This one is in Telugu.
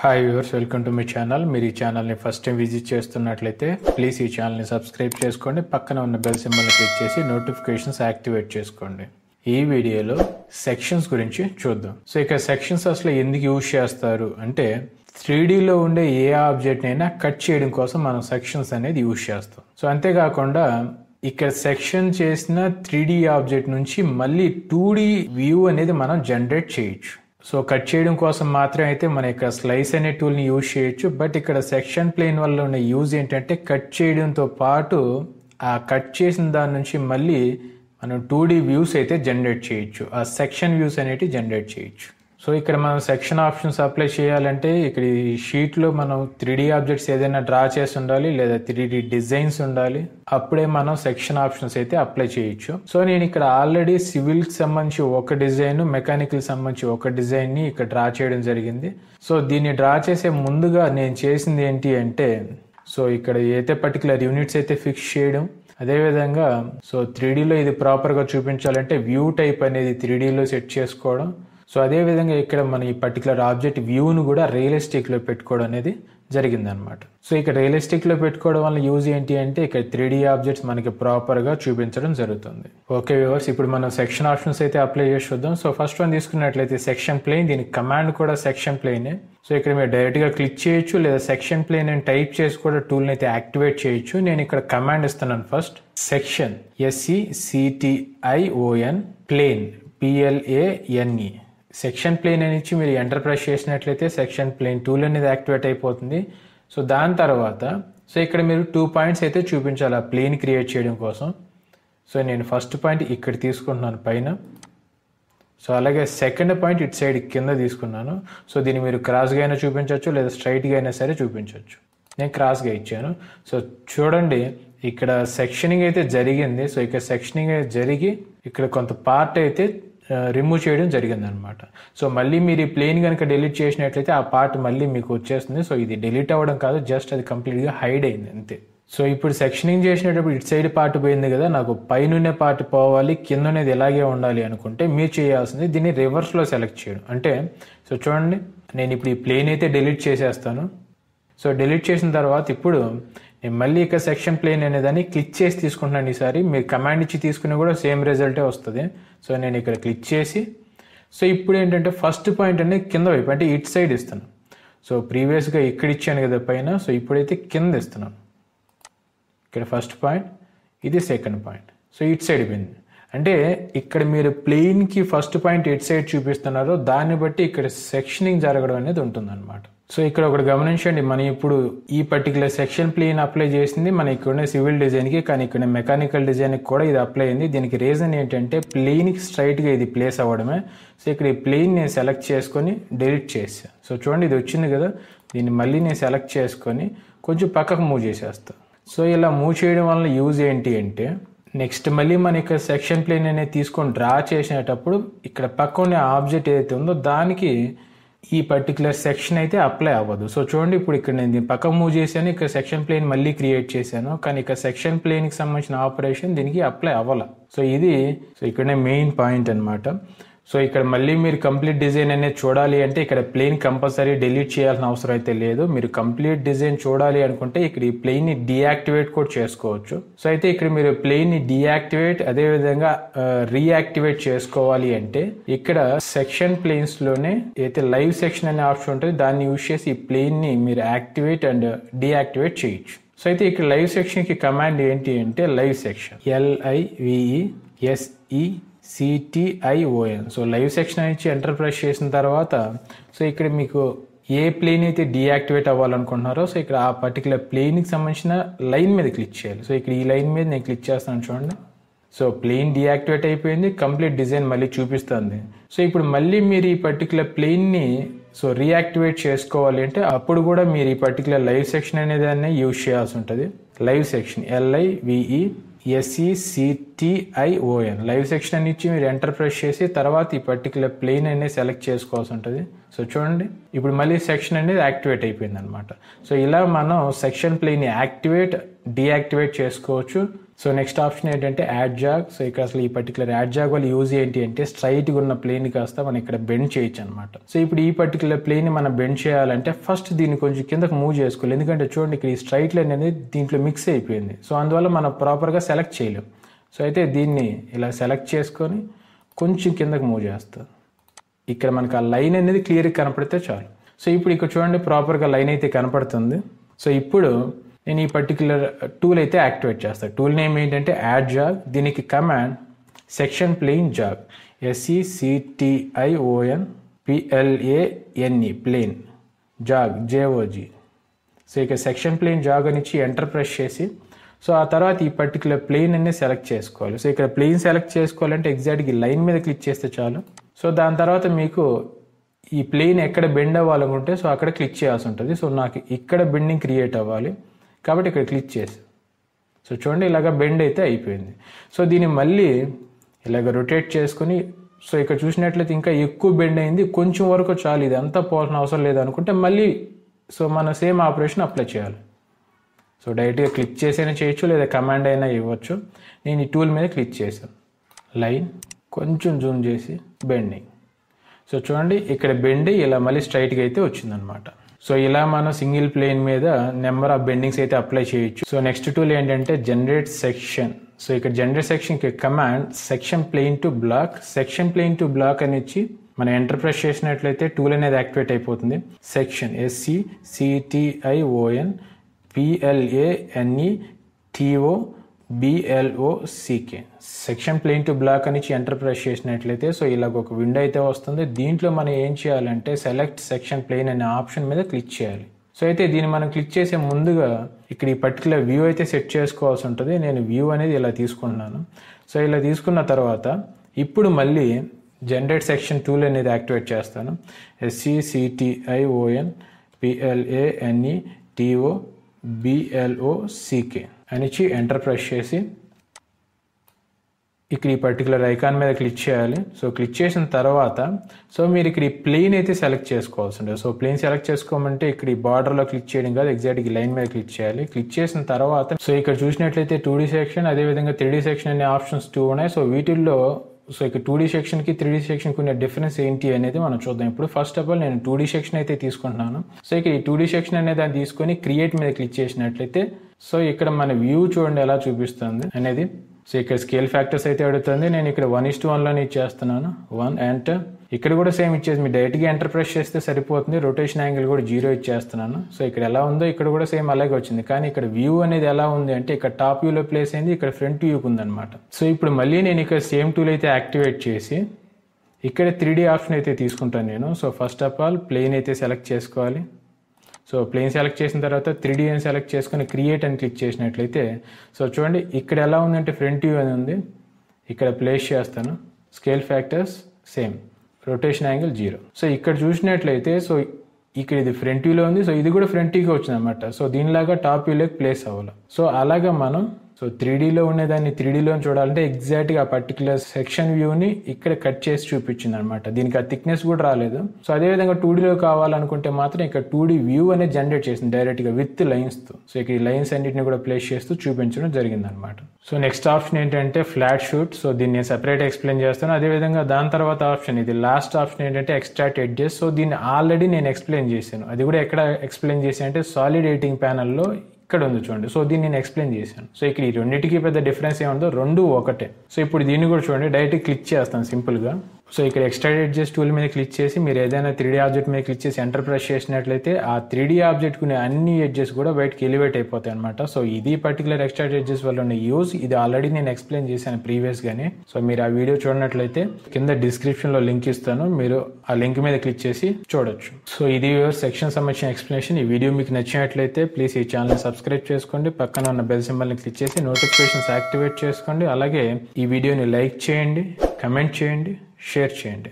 Hi viewers, welcome to my channel. మీరు ఈ ఛానల్ని ఫస్ట్ టైం విజిట్ చేస్తున్నట్లయితే ప్లీజ్ ఈ ఛానల్ని సబ్స్క్రైబ్ చేసుకోండి. పక్కన ఉన్న బెల్ సింబల్ని క్లిక్ చేసి నోటిఫికేషన్స్ యాక్టివేట్ చేసుకోండి. ఈ వీడియోలో సెక్షన్స్ గురించి చూద్దాం. సో ఇక సెక్షన్స్ అసలు ఎందుకు యూజ్ చేస్తారు అంటే 3Dలో ఉండే ఏ ఆబ్జెక్ట్ అయినా కట్ చేయడం కోసం మనం సెక్షన్స్ అనేది యూజ్ చేస్తాం. సో అంతేకాకుండా ఇక్కడ సెక్షన్ చేసిన 3D ఆబ్జెక్ట్ నుంచి మళ్ళీ 2D వ్యూ అనేది మనం జనరేట్ చేయొచ్చు. సో కట్ చేయడం కోసం మాత్రం అయితే మన ఇక్కడ స్లైస్ అనే టూల్ని యూజ్ చేయొచ్చు. బట్ ఇక్కడ సెక్షన్ ప్లేన్ వల్ల ఉన్న యూజ్ ఏంటంటే కట్ చేయడంతో పాటు ఆ కట్ చేసిన దాని నుంచి మళ్ళీ మనం 2D వ్యూస్ అయితే జనరేట్ చేయొచ్చు. ఆ సెక్షన్ వ్యూస్ అనేవి జనరేట్ చేయొచ్చు. సో ఇక్కడ మనం సెక్షన్ ఆప్షన్స్ అప్లై చేయాలంటే ఇక్కడ ఈ షీట్లో మనం 3D ఆబ్జెక్ట్స్ ఏదైనా డ్రా చేసి ఉండాలి లేదా 3D డిజైన్స్ ఉండాలి. అప్పుడే మనం సెక్షన్ ఆప్షన్స్ అయితే అప్లై చేయొచ్చు. సో నేను ఇక్కడ ఆల్రెడీ సివిల్కి సంబంధించి ఒక డిజైన్, మెకానికల్ సంబంధించి ఒక డిజైన్ని ఇక్కడ డ్రా చేయడం జరిగింది. సో దీన్ని డ్రా చేసే ముందుగా నేను చేసింది ఏంటి అంటే సో ఇక్కడ అయితే పర్టికులర్ యూనిట్స్ అయితే ఫిక్స్ చేయడం, అదేవిధంగా సో 3Dలో ఇది ప్రాపర్గా చూపించాలంటే వ్యూ టైప్ అనేది 3Dలో సెట్ చేసుకోవడం. సో అదేవిధంగా ఇక్కడ మన ఈ పర్టికులర్ ఆబ్జెక్ట్ వ్యూను కూడా రియలిస్టిక్లో పెట్టుకోవడం అనేది జరిగిందనమాట. సో ఇక్కడ రియలిస్టిక్లో పెట్టుకోవడం వల్ల యూజ్ ఏంటి అంటే ఇక్కడ 3D ఆబ్జెక్ట్స్ మనకి ప్రాపర్గా చూపించడం జరుగుతుంది. ఓకే వ్యూవర్స్, ఇప్పుడు మనం సెక్షన్ ఆప్షన్స్ అయితే అప్లై చేసి చూద్దాం. సో ఫస్ట్ వన్ తీసుకున్నట్లయితే సెక్షన్ ప్లేన్, దీనికి కమాండ్ కూడా సెక్షన్ ప్లేనే. సో ఇక్కడ మీరు డైరెక్ట్గా క్లిక్ చేయొచ్చు లేదా సెక్షన్ ప్లేన్ అని టైప్ చేసి కూడా టూల్ని అయితే యాక్టివేట్ చేయొచ్చు. నేను ఇక్కడ కమాండ్ ఇస్తున్నాను. First section SECTION plane PLANE section plane అని ఇచ్చి మీరు ఎంటర్ ప్రెస్ చేసినట్లయితే సెక్షన్ ప్లేన్ టూల్ అనేది యాక్టివేట్ అయిపోతుంది. సో దాని తర్వాత సో ఇక్కడ మీరు 2 పాయింట్స్ అయితే చూపించాలి ఆ ప్లేన్ క్రియేట్ చేయడం కోసం. సో నేను ఫస్ట్ పాయింట్ ఇక్కడ తీసుకుంటున్నాను పైన. సో అలాగే సెకండ్ పాయింట్ ఇటు సైడ్ కింద తీసుకున్నాను. సో దీన్ని మీరు క్రాస్గా అయినా చూపించవచ్చు లేదా స్ట్రైట్గా అయినా సరే చూపించవచ్చు. నేను క్రాస్గా ఇచ్చాను. సో చూడండి ఇక్కడ సెక్షనింగ్ అయితే జరిగింది. సో ఇక్కడ సెక్షనింగ్ అయితే జరిగి ఇక్కడ కొంత పార్ట్ అయితే రిమూవ్ చేయడం జరిగింది అనమాట. సో మళ్ళీ మీరు ఈ ప్లేన్ కనుక డిలీట్ చేసినట్లయితే ఆ పార్ట్ మళ్ళీ మీకు వచ్చేస్తుంది. సో ఇది డిలీట్ అవ్వడం కాదు, జస్ట్ అది కంప్లీట్గా హైడ్ అయింది అంతే. సో ఇప్పుడు సెక్షనింగ్ చేసినప్పుడు ఇటు సైడ్ పార్ట్ పోయింది కదా, నాకు పైనున్న పార్ట్ పోవాలి, కింద అనేది ఎలాగే ఉండాలి అనుకుంటే మీరు చేయాల్సింది దీన్ని రివర్స్లో సెలెక్ట్ చేయడం. అంటే సో చూడండి నేను ఇప్పుడు ఈ ప్లేన్ అయితే డిలీట్ చేసేస్తాను. సో డిలీట్ చేసిన తర్వాత ఇప్పుడు నేను మళ్ళీ ఇక్కడ సెక్షన్ ప్లేన్ అనేదాన్ని క్లిక్ చేసి తీసుకుంటున్నాను. ఈసారి మీరు కమాండ్ ఇచ్చి తీసుకున్నా కూడా సేమ్ రిజల్టే వస్తుంది. సో నేను ఇక్కడ క్లిక్ చేసి సో ఇప్పుడు ఏంటంటే ఫస్ట్ పాయింట్ అనేది కింద వైపు అంటే ఇటు సైడ్ ఇస్తాను. సో ప్రీవియస్గా ఇక్కడ ఇచ్చాను కదా పైన, సో ఇప్పుడైతే కింద ఇస్తున్నాను. ఇక్కడ ఫస్ట్ పాయింట్, ఇది సెకండ్ పాయింట్. సో ఇటు సైడ్ పోయింది అంటే ఇక్కడ మీరు ప్లేన్కి ఫస్ట్ పాయింట్ ఎటు సైడ్ చూపిస్తున్నారో దాన్ని బట్టి ఇక్కడ సెక్షనింగ్ జరగడం అనేది ఉంటుందన్నమాట. సో ఇక్కడ ఒకటి గమనించండి, మనం ఇప్పుడు ఈ పర్టికులర్ సెక్షన్ ప్లేన్ అప్లై చేసింది మన ఇక్కడ సివిల్ డిజైన్కి, కానీ ఇక్కడ మెకానికల్ డిజైన్కి కూడా ఇది అప్లై అయింది. దీనికి రీజన్ ఏంటంటే ప్లేన్కి స్ట్రైట్గా ఇది ప్లేస్ అవ్వడమే. సో ఇక్కడ ఈ ప్లేన్ నేను సెలెక్ట్ చేసుకొని డిలీట్ చేసాను. సో చూడండి ఇది వచ్చింది కదా, దీన్ని మళ్ళీ నేను సెలెక్ట్ చేసుకొని కొంచెం పక్కకు మూవ్ చేసేస్తాను. సో ఇలా మూవ్ చేయడం వల్ల యూజ్ ఏంటి అంటే నెక్స్ట్ మళ్ళీ మన ఇక్కడ సెక్షన్ ప్లేన్ అనేది తీసుకొని డ్రా చేసేటప్పుడు ఇక్కడ పక్కనే ఆబ్జెక్ట్ ఏదైతే ఉందో దానికి ఈ పర్టికులర్ సెక్షన్ అయితే అప్లై అవ్వదు. సో చూడండి ఇప్పుడు ఇక్కడ నేను దీన్ని పక్కకు మూవ్ చేశాను, ఇక్కడ సెక్షన్ ప్లేన్ మళ్ళీ క్రియేట్ చేశాను, కానీ ఇక్కడ సెక్షన్ ప్లేన్కి సంబంధించిన ఆపరేషన్ దీనికి అప్లై అవ్వాల. సో ఇది సో ఇక్కడనే మెయిన్ పాయింట్ అనమాట. సో ఇక్కడ మళ్ళీ మీరు కంప్లీట్ డిజైన్ అనేది చూడాలి అంటే ఇక్కడ ప్లేన్ కంపల్సరీ డిలీట్ చేయాల్సిన అవసరం అయితే లేదు. మీరు కంప్లీట్ డిజైన్ చూడాలి అనుకుంటే ఇక్కడ ఈ ప్లేన్ని డీయాక్టివేట్ కూడా చేసుకోవచ్చు. సో అయితే ఇక్కడ మీరు ప్లేన్ని డీయాక్టివేట్ అదేవిధంగా రీయాక్టివేట్ చేసుకోవాలి అంటే ఇక్కడ సెక్షన్ ప్లేన్స్ లోనే అయితే లైవ్ సెక్షన్ అనే ఆప్షన్ ఉంటుంది, దాన్ని యూజ్ చేసి ఈ ప్లేన్ని మీరు యాక్టివేట్ అండ్ డీయాక్టివేట్ చేయొచ్చు. సో అయితే ఇక్కడ లైవ్ సెక్షన్ కి కమాండ్ ఏంటి అంటే live section LIVESECTION. So live section నుంచి ఎంటర్ ప్రెస్ చేసిన తర్వాత సో ఇక్కడ మీకు ఏ ప్లేన్ అయితే డీయాక్టివేట్ అవ్వాలనుకుంటున్నారో సో ఇక్కడ ఆ పర్టికులర్ ప్లేన్కి సంబంధించిన లైన్ మీద క్లిక్ చేయాలి. సో ఇక్కడ ఈ లైన్ మీద నేను క్లిక్ చేస్తాను చూడండి. సో ప్లేన్ డీయాక్టివేట్ అయిపోయింది, కంప్లీట్ డిజైన్ మళ్ళీ చూపిస్తుంది. సో ఇప్పుడు మళ్ళీ మీరు ఈ పర్టికులర్ ప్లేన్ని సో రీయాక్టివేట్ చేసుకోవాలి అంటే అప్పుడు కూడా మీరు ఈ పర్టికులర్ లైవ్ సెక్షన్ అనే దాన్ని యూజ్ చేయాల్సి ఉంటుంది. Live section LIVESECTION live section అని ఇచ్చి మీరు ఎంటర్ ప్రెస్ చేసి తర్వాత ఈ పర్టికులర్ ప్లేన్ అనేది సెలెక్ట్ చేసుకోవాల్సి ఉంటుంది. సో చూడండి ఇప్పుడు మళ్ళీ సెక్షన్ అనేది యాక్టివేట్ అయిపోయింది అనమాట. సో ఇలా మనం సెక్షన్ ప్లేన్ యాక్టివేట్ డీయాక్టివేట్ చేసుకోవచ్చు. సో నెక్స్ట్ ఆప్షన్ ఏంటంటే యాడ్ జాగ్. సో ఇక్కడ అసలు ఈ పర్టికులర్ యాడ్ జాగ్ వల్ల యూజ్ ఏంటి అంటే స్ట్రైట్గా ఉన్న ప్లేన్ కాస్త మనం ఇక్కడ బెండ్ చేయొచ్చు అనమాట. సో ఇప్పుడు ఈ పర్టికులర్ ప్లేన్ మనం బెండ్ చేయాలంటే ఫస్ట్ దీన్ని కొంచెం కిందకు మూవ్ చేసుకోవాలి. ఎందుకంటే చూడండి ఇక్కడ ఈ స్ట్రైట్ లైన్ అనేది దీంట్లో మిక్స్ అయిపోయింది. సో అందువల్ల మనం ప్రాపర్గా సెలెక్ట్ చేయలేం. సో అయితే దీన్ని ఇలా సెలెక్ట్ చేసుకొని కొంచెం కిందకు మూవ్ చేస్తాం. ఇక్కడ మనకు ఆ లైన్ అనేది క్లియర్గా కనపడితే చాలు. సో ఇప్పుడు ఇక్కడ చూడండి ప్రాపర్గా లైన్ అయితే కనపడుతుంది. సో ఇప్పుడు నేను ఈ పర్టికులర్ టూల్ అయితే యాక్టివేట్ చేస్తాను. టూల్ నేమ్ ఏంటంటే యాడ్ జాగ్. దీనికి command section plane jog, SECTION plane jog JOG. So ఇక సెక్షన్ ప్లేన్ జాగ్ అని ఇచ్చి ఎంటర్ ప్రెస్ చేసి సో ఆ తర్వాత ఈ పర్టికులర్ ప్లేన్ అన్ని సెలెక్ట్ చేసుకోవాలి. సో ఇక్కడ ప్లేన్ సెలెక్ట్ చేసుకోవాలంటే ఎగ్జాక్ట్గా లైన్ మీద క్లిక్ చేస్తే చాలు. సో దాని తర్వాత మీకు ఈ ప్లేన్ ఎక్కడ బెండ్ అవ్వాలనుకుంటే సో అక్కడ క్లిక్ చేయాల్సి ఉంటుంది. సో నాకు ఇక్కడ బెండింగ్ క్రియేట్ అవ్వాలి కాబట్టి ఇక్కడ క్లిక్ చేసి సో చూడండి ఇలాగ బెండ్ అయితే అయిపోయింది. సో దీన్ని మళ్ళీ ఇలాగ రొటేట్ చేసుకుని సో ఇక్కడ చూసినట్లయితే ఇంకా ఎక్కువ బెండ్ అయింది, కొంచెం వరకు చాలు, ఇది అంతా పోవాల్సిన అవసరం లేదు అనుకుంటే మళ్ళీ సో మన సేమ్ ఆపరేషన్ అప్లై చేయాలి. సో డైరెక్ట్గా క్లిక్ చేసైనా చేయొచ్చు లేదా కమాండ్ అయినా ఇవ్వచ్చు. నేను ఈ టూల్ మీద క్లిక్ చేశాను, లైన్ కొంచెం జూమ్ చేసి బెండింగ్. సో చూడండి ఇక్కడ బెండ్ ఇలా మళ్ళీ స్ట్రైట్గా అయితే వచ్చిందనమాట. సో ఇలా మనం సింగిల్ ప్లేన్ మీద నెంబర్ ఆఫ్ బెండింగ్స్ అయితే అప్లై చేయొచ్చు. సో నెక్స్ట్ టూల్ ఏంటంటే జనరేట్ సెక్షన్. సో ఇక్కడ జనరేట్ సెక్షన్కి command section plane to block. Section plane to block అని ఇచ్చి మనం ఎంటర్ ప్రెస్ చేసినట్లయితే టూల్ అనేది యాక్టివేట్ అయిపోతుంది. Section SECTION PLANETOBLOCK section plane to block అని ఎంటర్ ప్రెస్ చేసినట్లయితే సో ఇలాగ ఒక విండో అయితే వస్తుంది. దీంట్లో మనం ఏం చేయాలంటే సెలెక్ట్ సెక్షన్ ప్లేన్ అనే ఆప్షన్ మీద క్లిక్ చేయాలి. సో అయితే దీన్ని మనం క్లిక్ చేసే ముందుగా ఇక్కడ ఈ పర్టికులర్ వ్యూ అయితే సెట్ చేసుకోవాల్సి ఉంటుంది. నేను వ్యూ అనేది ఇలా తీసుకుంటున్నాను. సో ఇలా తీసుకున్న తర్వాత ఇప్పుడు మళ్ళీ జనరేట్ సెక్షన్ టూల్ అనేది యాక్టివేట్ చేస్తాను. SECTION PLANETOBLOCK అని ఎంటర్ ప్రెస్ చేసి ఇక్కడ ఈ పర్టికులర్ ఐకాన్ మీద క్లిక్ చేయాలి. సో క్లిక్ చేసిన తర్వాత సో మీరు ఇక్కడ ఈ ప్లేన్ అయితే సెలెక్ట్ చేసుకోవాల్సి ఉంటుంది. సో ప్లేన్ సెలెక్ట్ చేసుకోమంటే ఇక్కడ ఈ బార్డర్లో క్లిక్ చేయడం కాదు, ఎగ్జాక్ట్గా లైన్ మీద క్లిక్ చేయాలి. క్లిక్ చేసిన తర్వాత సో ఇక్కడ చూసినట్లయితే 2D సెక్షన్ అదేవిధంగా 3D సెక్షన్ అనే ఆప్షన్స్ 2 ఉన్నాయి. సో వీటిల్లో సో ఇక్కడ 2D సెక్షన్కి 3D సెక్షన్కి ఉన్న డిఫరెన్స్ ఏంటి అనేది మనం చూద్దాం. ఇప్పుడు ఫస్ట్ ఆఫ్ ఆల్ నేను 2D సెక్షన్ అయితే తీసుకుంటున్నాను. సో ఇక్కడ ఈ 2D సెక్షన్ అనేది దాన్ని తీసుకొని క్రియేట్ మీద క్లిక్ చేసినట్లయితే సో ఇక్కడ మన వ్యూ చూడండి ఎలా చూపిస్తుంది అనేది. సో ఇక్కడ స్కేల్ ఫ్యాక్టర్స్ అయితే అడుగుతుంది. నేను ఇక్కడ 1:1లోనే ఇచ్చేస్తున్నాను. 1 ఎంటర్. ఇక్కడ కూడా సేమ్ ఇచ్చేసి మీరు డైరెక్ట్గా ఎంటర్ ప్రెస్ చేస్తే సరిపోతుంది. రొటేషన్ యాంగిల్ కూడా 0 ఇచ్చేస్తున్నాను. సో ఇక్కడ ఎలా ఉందో ఇక్కడ కూడా సేమ్ అలాగే వచ్చింది. కానీ ఇక్కడ వ్యూ అనేది ఎలా ఉంది అంటే ఇక్కడ టాప్ వ్యూలో ప్లేస్ అయింది, ఇక్కడ ఫ్రంట్ వ్యూకి ఉందన్నమాట. సో ఇప్పుడు మళ్ళీ నేను ఇక్కడ సేమ్ టూల్ అయితే యాక్టివేట్ చేసి ఇక్కడ 3D ఆప్షన్ అయితే తీసుకుంటాను నేను. So first of all plane అయితే సెలెక్ట్ చేసుకోవాలి. సో ప్లేన్ సెలెక్ట్ చేసిన తర్వాత 3D అని సెలెక్ట్ చేసుకుని క్రియేట్ అని క్లిక్ చేసినట్లయితే సో చూడండి ఇక్కడ ఎలా ఉందంటే ఫ్రంట్ వ్యూ అని ఉంది. ఇక్కడ ప్లేస్ చేస్తాను. Scale factors same, rotation angle 0. So ఇక్కడ చూసినట్లయితే సో ఇక్కడ ఇది ఫ్రంట్ వ్యూలో ఉంది. సో ఇది కూడా ఫ్రంట్ వ్యూకి వచ్చింది అనమాట. సో దీనిలాగా టాప్ వ్యూలోకి ప్లేస్ అవ్వాలి. సో అలాగా మనం సో 3Dలో ఉండేదాన్ని 3Dలో చూడాలంటే ఎగ్జాక్ట్గా ఆ పర్టికులర్ సెక్షన్ వ్యూని ఇక్కడ కట్ చేసి చూపించింది అనమాట. దీనికి ఆ థిక్నెస్ కూడా రాలేదు. సో అదేవిధంగా 2Dలో కావాలనుకుంటే మాత్రం ఇక్కడ 2D వ్యూ అనేది జనరేట్ చేసింది డైరెక్ట్గా విత్ లైన్స్తో. సో ఇక్కడ ఈ లైన్స్ అన్నింటిని కూడా ప్లేస్ చేస్తూ చూపించడం జరిగింది అనమాట. సో నెక్స్ట్ ఆప్షన్ ఏంటంటే ఫ్లాట్ షూట్. సో దీన్ని నేను సెపరేట్ ఎక్స్ప్లెయిన్ చేస్తాను. అదేవిధంగా దాని తర్వాత ఆప్షన్ ఇది లాస్ట్ ఆప్షన్ ఏంటంటే ఎక్స్ట్రాక్ట్ ఎడ్జెస్. సో దీన్ని ఆల్రెడీ నేను ఎక్స్ప్లెయిన్ చేశాను. అది కూడా ఎక్కడ ఎక్స్ప్లెయిన్ చేశాను అంటే సాలిడ్ ఎడిటింగ్ ప్యానల్లో ఇక్కడ ఉంది చూడండి. సో దీన్ని నేను ఎక్స్ప్లెయిన్ చేశాను. సో ఇక్కడ ఈ రెండింటికి పెద్ద డిఫరెన్స్ ఏముందో రెండు ఒకటే. సో ఇప్పుడు దీన్ని కూడా చూడండి డైరెక్ట్ క్లిక్ చేస్తాను సింపుల్గా. సో ఇక్కడ ఎక్స్ట్రాక్ట్ ఎడ్జెస్ టూల్ మీద క్లిక్ చేసి మీరు ఏదైనా 3D ఆబ్జెక్ట్ మీద క్లిక్ చేసి ఎంటర్ ప్రెస్ చేసినట్లయితే ఆ 3D ఆబ్జెక్ట్ కు అన్ని ఎడ్జెస్ కూడా బయటకి ఎలివేట్ అయిపోతాయి అనమాట. సో ఇది పర్టికులర్ ఎక్స్ట్రాక్ట్ ఎడ్జెస్ వల్ల ఉన్న యూజ్. ఇది ఆల్రెడీ నేను ఎక్స్ప్లెయిన్ చేశాను ప్రీవియస్ గానే. సో మీరు ఆ వీడియో చూడనట్లయితే కింద డిస్క్రిప్షన్ లో లింక్ ఇస్తాను, మీరు ఆ లింక్ మీద క్లిక్ చేసి చూడొచ్చు. సో ఇది సెక్షన్ సంబంధించిన ఎక్స్ప్లెనేషన్. ఈ వీడియో మీకు నచ్చినట్లయితే ప్లీజ్ ఈ ఛానల్ సబ్స్క్రైబ్ చేసుకోండి, పక్కన ఉన్న బెల్ సింబల్ ని క్లిక్ చేసి నోటిఫికేషన్స్ యాక్టివేట్ చేసుకోండి. అలాగే ఈ వీడియోని లైక్ చేయండి, కమెంట్ చేయండి, షేర్ చేయండి.